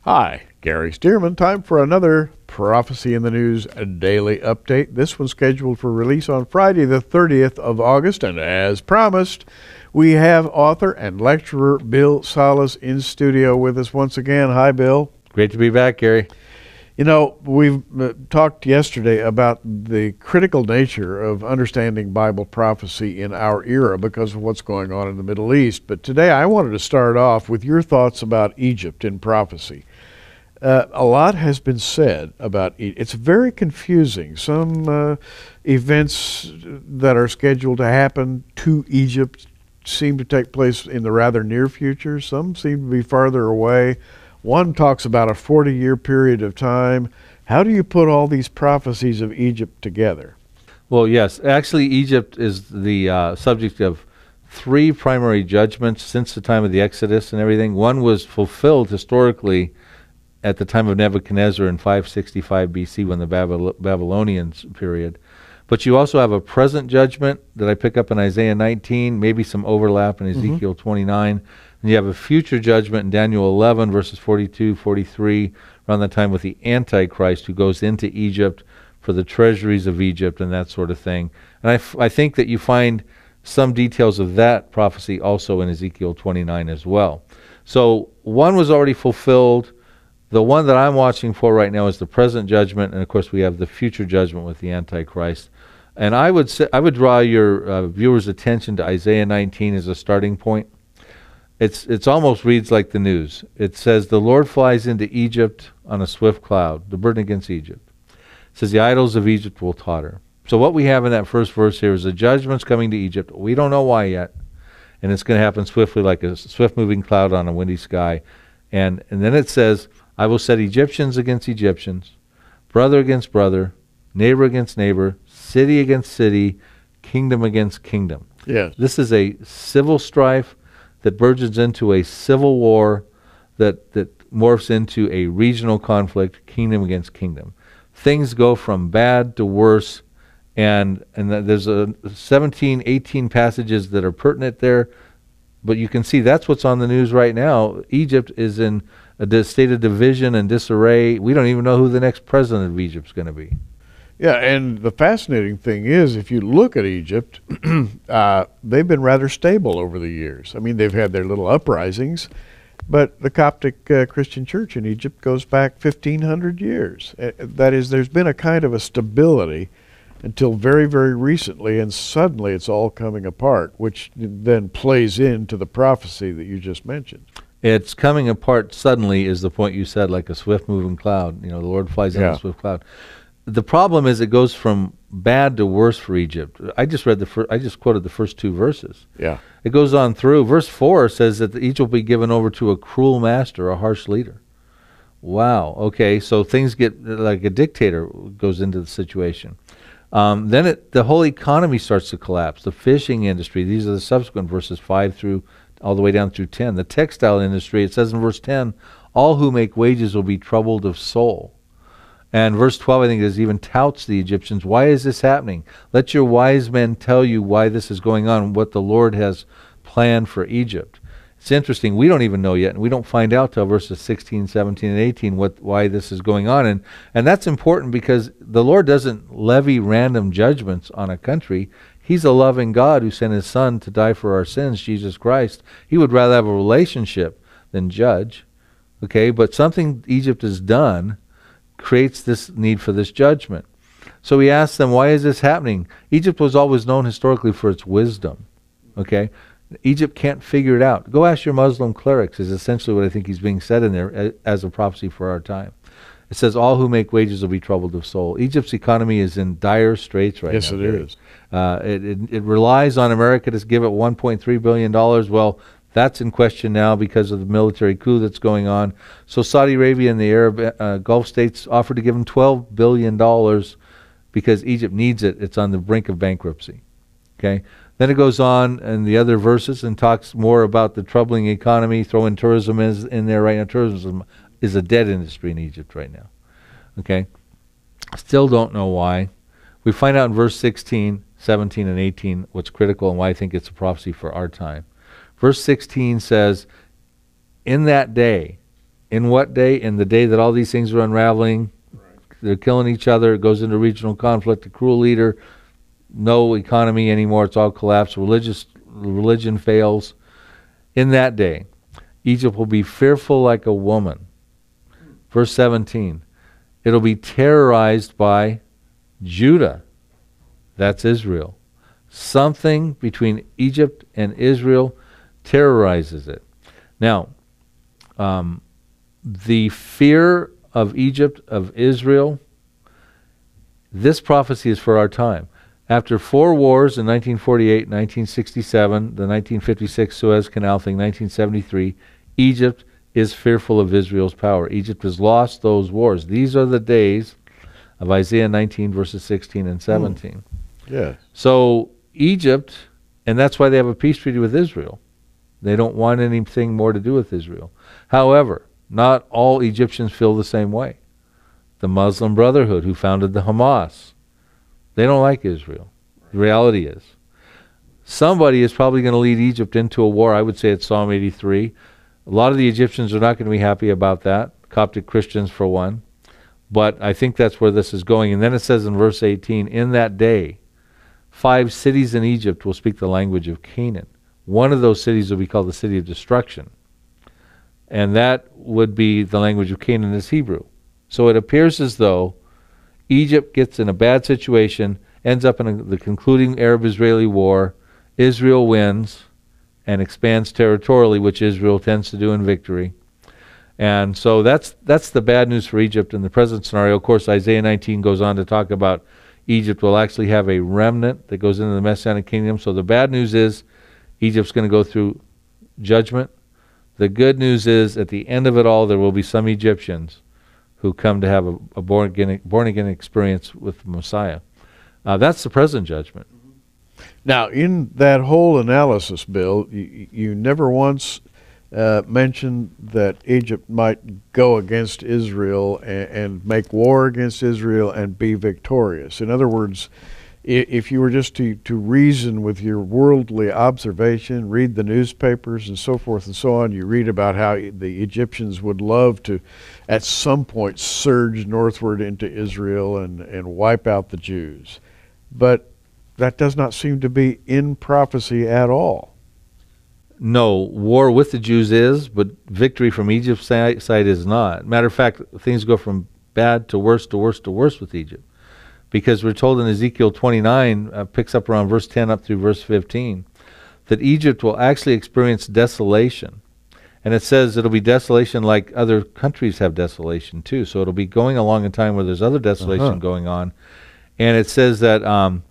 Hi, Gary Stearman. Time for another Prophecy in the News daily update. This one's scheduled for release on Friday, the 30th of August. And as promised, we have author and lecturer Bill Salas in studio with us once again. Hi, Bill. Great to be back, Gary. You know, we've talked yesterday about the critical nature of understanding Bible prophecy in our era because of what's going on in the Middle East. But today I wanted to start off with your thoughts about Egypt in prophecy. A lot has been said about Egypt. It's very confusing. Some events that are scheduled to happen to Egypt seem to take place in the rather near future. Some seem to be farther away. One talks about a 40-year period of time. How do you put all these prophecies of Egypt together? Well, yes. Actually, Egypt is the subject of three primary judgments since the time of the Exodus and everything. One was fulfilled historically at the time of Nebuchadnezzar in 565 BC when the Babylonians period. But you also have a present judgment that I pick up in Isaiah 19, maybe some overlap in Ezekiel 29. And you have a future judgment in Daniel 11, verses 42, 43, around that time with the Antichrist who goes into Egypt for the treasuries of Egypt and that sort of thing. And I think that you find some details of that prophecy also in Ezekiel 29 as well. So one was already fulfilled. The one that I'm watching for right now is the present judgment, and of course we have the future judgment with the Antichrist. And I would draw your viewers' attention to Isaiah 19 as a starting point. It's almost reads like the news. It says, "The Lord flies into Egypt on a swift cloud," the burden against Egypt. It says, "The idols of Egypt will totter." So what we have in that first verse here is the judgment's coming to Egypt. We don't know why yet, and it's going to happen swiftly like a swift-moving cloud on a windy sky. And then it says, "I will set Egyptians against Egyptians, brother against brother, neighbor against neighbor, city against city, kingdom against kingdom." Yes. This is a civil strife that burgeons into a civil war that morphs into a regional conflict, kingdom against kingdom. Things go from bad to worse, and there's 17, 18 passages that are pertinent there, but you can see that's what's on the news right now. Egypt is in a state of division and disarray. We don't even know who the next president of Egypt is going to be. Yeah, and the fascinating thing is, if you look at Egypt, they've been rather stable over the years. I mean, they've had their little uprisings, but the Coptic Christian Church in Egypt goes back 1,500 years. That is, there's been a kind of a stability until very, very recently, and suddenly it's all coming apart, which then plays into the prophecy that you just mentioned. It's coming apart suddenly is the point you said, like a swift-moving cloud. You know, the Lord flies in a swift cloud. The problem is it goes from bad to worse for Egypt. I just quoted the first two verses. Yeah. It goes on through. Verse 4 says that Egypt will be given over to a cruel master, a harsh leader. Wow. Okay, so things get like a dictator goes into the situation. Then the whole economy starts to collapse. The fishing industry, these are the subsequent verses 5 through all the way down through 10. The textile industry, it says in verse 10, "All who make wages will be troubled of soul." And verse 12, I think, is even touts the Egyptians. Why is this happening? Let your wise men tell you why this is going on, what the Lord has planned for Egypt. It's interesting. We don't even know yet, and we don't find out till verses 16, 17, and 18 why this is going on. And that's important because the Lord doesn't levy random judgments on a country. He's a loving God who sent his Son to die for our sins, Jesus Christ. He would rather have a relationship than judge. Okay, but something Egypt has done creates this need for this judgment. So he asks them, why is this happening? Egypt was always known historically for its wisdom. Okay? Egypt can't figure it out. Go ask your Muslim clerics is essentially what I think he's being said in there as a prophecy for our time. It says, all who make wages will be troubled of soul. Egypt's economy is in dire straits right now. Yes, it is. It relies on America to give it $1.3 billion. Well, that's in question now because of the military coup that's going on. So Saudi Arabia and the Arab Gulf states offered to give them $12 billion because Egypt needs it. It's on the brink of bankruptcy. Okay. Then it goes on in the other verses and talks more about the troubling economy. Throw in tourism in there right now. Tourism is a dead industry in Egypt right now. Okay. Still don't know why. We find out in verse 16, 17, and 18 what's critical and why I think it's a prophecy for our time. Verse 16 says, in that day, In what day? In the day that all these things are unraveling. They're killing each other. It goes into regional conflict. A cruel leader. No economy anymore. It's all collapsed. Religion fails. In that day, Egypt will be fearful like a woman. Verse 17. It'll be terrorized by Judah. That's Israel. Something between Egypt and Israel terrorizes it. Now, the fear of Egypt, of Israel, this prophecy is for our time. After 4 wars in 1948, 1967, the 1956 Suez Canal thing, 1973, Egypt is fearful of Israel's power. Egypt has lost those wars. These are the days of Isaiah 19, verses 16 and 17. Yeah. So Egypt, and that's why they have a peace treaty with Israel. They don't want anything more to do with Israel. However, not all Egyptians feel the same way. The Muslim Brotherhood, who founded the Hamas, they don't like Israel. The reality is, somebody is probably going to lead Egypt into a war. I would say it's Psalm 83. A lot of the Egyptians are not going to be happy about that, Coptic Christians for one. But I think that's where this is going. And then it says in verse 18, in that day, 5 cities in Egypt will speak the language of Canaan. One of those cities will be called the city of destruction. And that would be the language of Canaan is Hebrew. So it appears as though Egypt gets in a bad situation, ends up in the concluding Arab-Israeli war, Israel wins and expands territorially, which Israel tends to do in victory. And so that's the bad news for Egypt in the present scenario. Of course, Isaiah 19 goes on to talk about Egypt will actually have a remnant that goes into the Messianic kingdom. So the bad news is Egypt's going to go through judgment. The good news is at the end of it all, there will be some Egyptians who come to have a born-again experience with the Messiah. That's the present judgment. Now, in that whole analysis, Bill, you never once mentioned that Egypt might go against Israel and make war against Israel and be victorious. In other words, if you were just to reason with your worldly observation, read the newspapers and so forth and so on, you read about how the Egyptians would love to, at some point, surge northward into Israel and wipe out the Jews. But that does not seem to be in prophecy at all. No, war with the Jews is, but victory from Egypt's side is not. Matter of fact, things go from bad to worse to worse to worse with Egypt. Because we're told in Ezekiel 29, picks up around verse 10 up through verse 15, that Egypt will actually experience desolation. And it says it'll be desolation like other countries have desolation too. So it'll be going along a time where there's other desolation going on. And it says that, and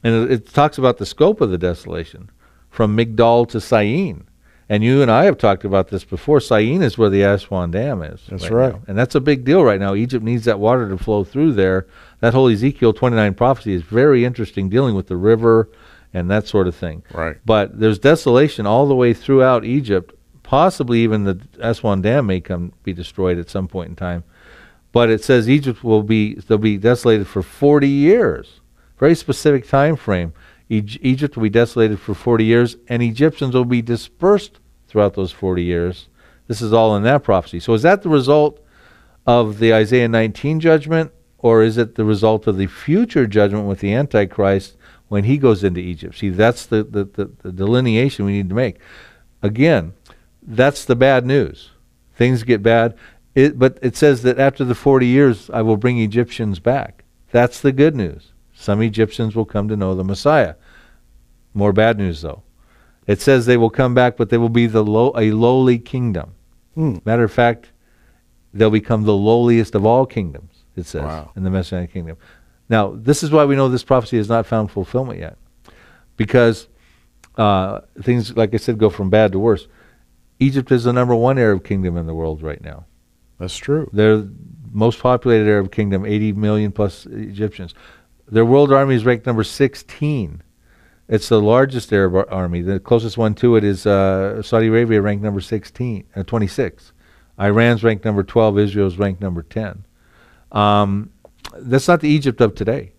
it talks about the scope of the desolation, from Migdal to Syene. And you and I have talked about this before. Syene is where the Aswan Dam is. That's right. Now. And that's a big deal right now. Egypt needs that water to flow through there. That whole Ezekiel 29 prophecy is very interesting, dealing with the river and that sort of thing. Right. But there's desolation all the way throughout Egypt. Possibly even the Aswan Dam may be destroyed at some point in time. But it says Egypt they'll be desolated for 40 years. Very specific time frame. Egypt will be desolated for 40 years, and Egyptians will be dispersed throughout those 40 years. This is all in that prophecy. So is that the result of the Isaiah 19 judgment, or is it the result of the future judgment with the Antichrist when he goes into Egypt? See, that's the delineation we need to make. Again, that's the bad news. Things get bad. But it says that after the 40 years, I will bring Egyptians back. That's the good news. Some Egyptians will come to know the Messiah. More bad news, though. It says they will come back, but they will be a lowly kingdom. Matter of fact, they'll become the lowliest of all kingdoms, it says, in the Messianic kingdom. Now, this is why we know this prophecy has not found fulfillment yet. Because things, like I said, go from bad to worse. Egypt is the #1 Arab kingdom in the world right now. That's true. They're the most populated Arab kingdom, 80 million plus Egyptians. Their world army is ranked number 16. It's the largest Arab army. The closest one to it is Saudi Arabia, ranked number 26. Iran's ranked number 12. Israel's ranked number 10. That's not the Egypt of today.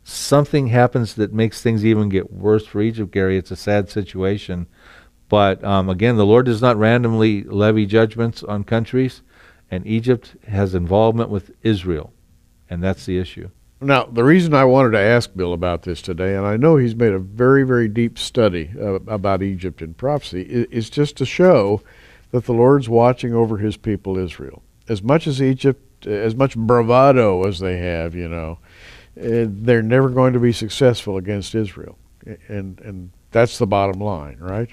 Something happens that makes things even get worse for Egypt, Gary. It's a sad situation. But again, the Lord does not randomly levy judgments on countries. and Egypt has involvement with Israel, and that's the issue. Now, the reason I wanted to ask Bill about this today, and I know he's made a very, very deep study about Egypt and prophecy, is just to show that the Lord's watching over his people Israel. As much as Egypt, as much bravado as they have, they're never going to be successful against Israel. And that's the bottom line, right?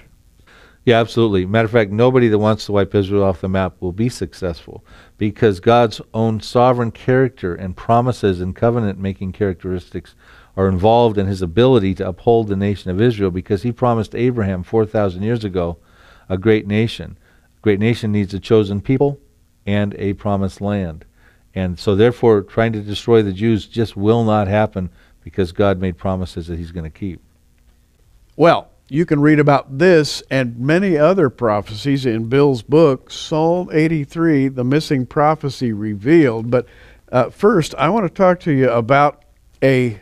Yeah, absolutely. Matter of fact, nobody that wants to wipe Israel off the map will be successful, because God's own sovereign character and promises and covenant-making characteristics are involved in his ability to uphold the nation of Israel, because he promised Abraham 4,000 years ago a great nation. A great nation needs a chosen people and a promised land. And so therefore, trying to destroy the Jews just will not happen, because God made promises that he's going to keep. Well, you can read about this and many other prophecies in Bill's book, Psalm 83, The Missing Prophecy Revealed. But first, I want to talk to you about a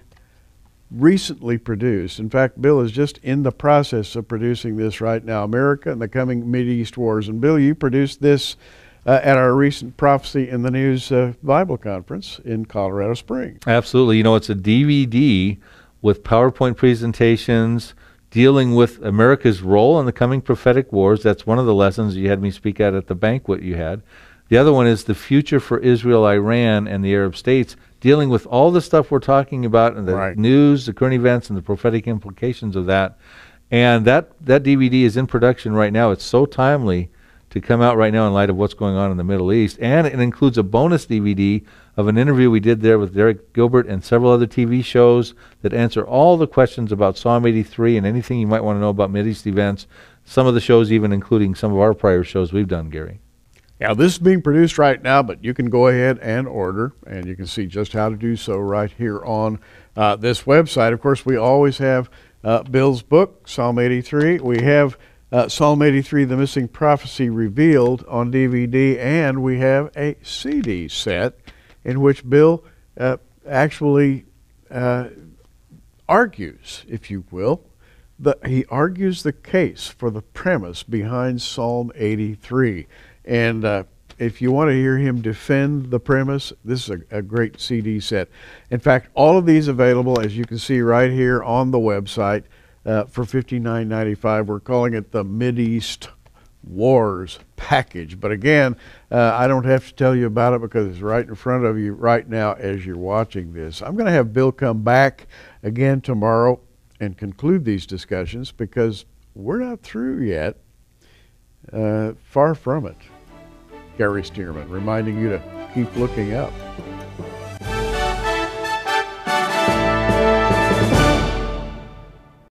recently produced, in fact, Bill is just in the process of producing this right now, America and the Coming Mideast Wars. And Bill, you produced this at our recent Prophecy in the News Bible Conference in Colorado Springs. Absolutely. It's a DVD with PowerPoint presentations dealing with America's role in the coming prophetic wars. That's one of the lessons you had me speak at the banquet you had. The other one is the future for Israel, Iran, and the Arab states, dealing with all the stuff we're talking about and the news, the current events, and the prophetic implications of that. And that DVD is in production right now. It's so timely to come out right now in light of what's going on in the Middle East. And it includes a bonus DVD of an interview we did there with Derek Gilbert and several other TV shows that answer all the questions about Psalm 83 and anything you might want to know about Mideast events. Some of the shows even including some of our prior shows we've done, Gary. Now, this is being produced right now, but you can go ahead and order, and you can see just how to do so right here on this website. Of course, we always have Bill's book, Psalm 83. We have Psalm 83, The Missing Prophecy Revealed on DVD, and we have a CD set in which Bill actually argues, if you will, he argues the case for the premise behind Psalm 83. And if you want to hear him defend the premise, this is a great CD set. In fact, all of these available, as you can see right here on the website, for $59.95. We're calling it the Mideast Wars package. But again, I don't have to tell you about it because it's right in front of you right now as you're watching this. I'm going to have Bill come back again tomorrow and conclude these discussions, because we're not through yet. Far from it. Gary Stearman reminding you to keep looking up.